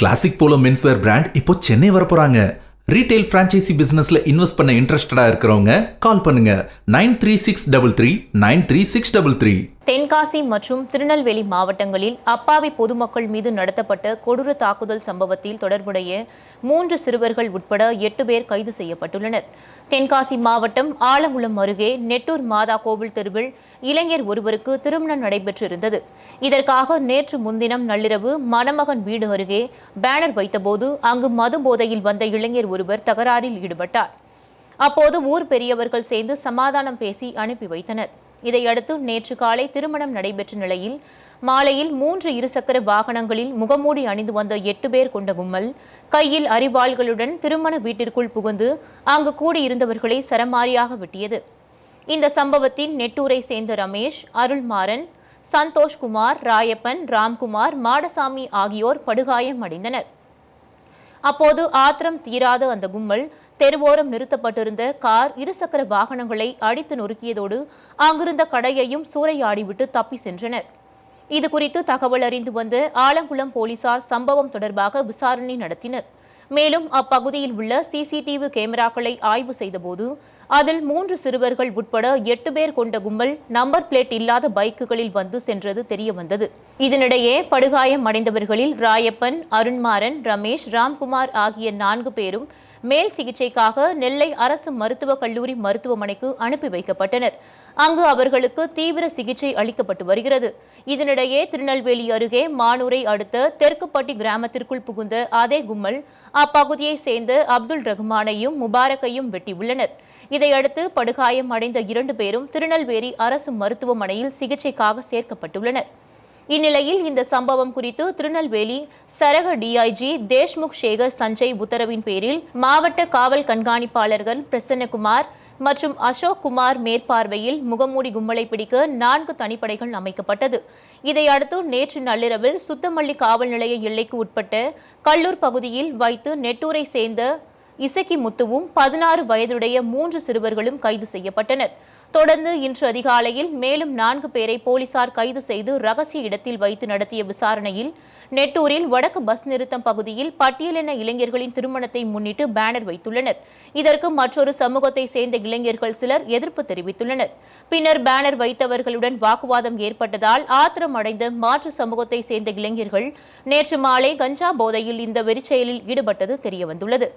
Classic polo menswear brand இப்போ Chennai வரப்போறாங்க. Retail franchisee பிசினஸ்ல invest பண்ண இன்ட்ரெஸ்டடா இருக்கிறவங்க கால் பண்ணுங்க 9363393633. தென்காசி மற்றும் திருநெல்வேலி மாவட்டங்களில் அப்பாவி பொதுமக்கள் மீது நடத்தப்பட்ட கொடூர தாக்குதல் சம்பவத்தில் தொடர்புடைய 3 சிறுவர்கள் உட்பட 8 பேர் கைது செய்யப்பட்டுள்ளனர். தென்காசி மாவட்டம் ஆலங்குளம் அருகே நெட்டூர் மாதா கோவில் தெருவில் இளைஞர் ஒருவருக்கு திருமணம் நடைபெற்றிருந்தது. இதற்காக நேற்று முன்தினம் நள்ளிரவு மணமகன் வீடு அருகே பேனர் வைத்தபோது அங்கு மது போதையில் வந்த இளைஞர் ஒருவர் தகராறில் ஈடுபட்டார். அப்போது ஊர் பெரியவர்கள் சேர்ந்து சமாதானம் பேசி அனுப்பி வைத்தனர். இதையடுத்து நேற்று காலை திருமணம் நடைபெற்ற நிலையில் மாலையில் 3 இருசக்கர வாகனங்களில் முகமூடி அணிந்து வந்த 8 பேர் கொண்ட கும்பல் கையில் அரிவாள்களுடன் திருமண வீட்டிற்குள் புகுந்து அங்கு கூடியிருந்தவர்களை சரமாரியாக வெட்டியது. இந்த சம்பவத்தில் நெட்டூரை சேர்ந்த ரமேஷ், அருள்மாறன், சந்தோஷ்குமார், ராயப்பன், ராம்குமார், மாடசாமி ஆகியோர் படுகாயம் அடைந்தனர். அப்போது ஆத்திரம் தீராத அந்த கும்பல் தெருவோரம் நிறுத்தப்பட்டிருந்த கார், இருசக்கர வாகனங்களை அடித்து நொறுக்கியதோடு அங்கிருந்த கடையையும் சூறையாடிவிட்டு தப்பி சென்றனர். இதுகுறித்து தகவல் அறிந்து வந்த ஆலங்குளம் போலீசார் சம்பவம் தொடர்பாக விசாரணை நடத்தினர். மேலும் அப்பகுதியில் உள்ள சிசிடிவி கேமராக்களை ஆய்வு செய்தபோது அதில் 3 சிறுவர்கள் உட்பட 8 பேர் கொண்ட கும்பல் நம்பர் பிளேட் இல்லாத பைக்குகளில் வந்து சென்றது தெரியவந்தது. இதனிடையே படுகாயம் அடைந்தவர்களில் ராயப்பன், அருண்மாறன், ரமேஷ், ராம்குமார் ஆகிய 4 பேரும் மேல் சிகிச்சைக்காக நெல்லை அரசு மருத்துவக் கல்லூரி மருத்துவமனைக்கு அனுப்பி வைக்கப்பட்டனர். அங்கு அவர்களுக்கு தீவிர சிகிச்சை அளிக்கப்பட்டு வருகிறது. இதனிடையே திருநெல்வேலி அருகே மானூரை அடுத்த தெற்குப்பட்டி கிராமத்திற்குள் புகுந்த அதே கும்பல் அப்பகுதியை சேர்ந்த அப்துல் ரஹ்மானையும் முபாரக்கையும் வெட்டியுள்ளனர். இதையடுத்து படுகாயம் அடைந்த 2 பேரும் திருநெல்வேலி அரசு மருத்துவமனையில் சிகிச்சைக்காக சேர்க்கப்பட்டுள்ளனர். இந்நிலையில் இந்த சம்பவம் குறித்து திருநெல்வேலி சரக டிஐஜி தேஷ்முக் சேகர் சஞ்சய் உத்தரவின் பேரில் மாவட்ட காவல் கண்காணிப்பாளர்கள் பிரசன்னகுமார் மற்றும் அசோக் குமார் மேற்பார்வையில் முகமூடி கும்பலை பிடிக்க 4 தனிப்படைகள் அமைக்கப்பட்டது. இதையடுத்து நேற்று நள்ளிரவில் சுத்தமல்லி காவல் நிலைய எல்லைக்கு உட்பட்ட கல்லூர் பகுதியில் வைத்து நெட்டூரை சேர்ந்த இசக்கி முத்துவும் 16 வயதுடைய 3 சிறுவர்களும் கைது செய்யப்பட்டனர். தொடர்ந்து இன்று அதிகாலையில் மேலும் 4 பேரை போலீசார் கைது செய்து ரகசிய இடத்தில் வைத்து நடத்திய விசாரணையில் நெட்டூரில் வடக்கு பஸ் நிறுத்தம் பகுதியில் பட்டியலின இளைஞர்களின் திருமணத்தை முன்னிட்டு பேனர் வைத்துள்ளனர். இதற்கு மற்றொரு சமூகத்தை சேர்ந்த இளைஞர்கள் சிலர் எதிர்ப்பு தெரிவித்துள்ளனர். பின்னர் பேனர் வைத்தவர்களுடன் வாக்குவாதம் ஏற்பட்டதால் ஆத்திரம் அடைந்த மாற்று சமூகத்தை சேர்ந்த இளைஞர்கள் நேற்று மாலை கஞ்சா போதையில் இந்த வெறிச்செயலில் ஈடுபட்டது தெரியவந்துள்ளது.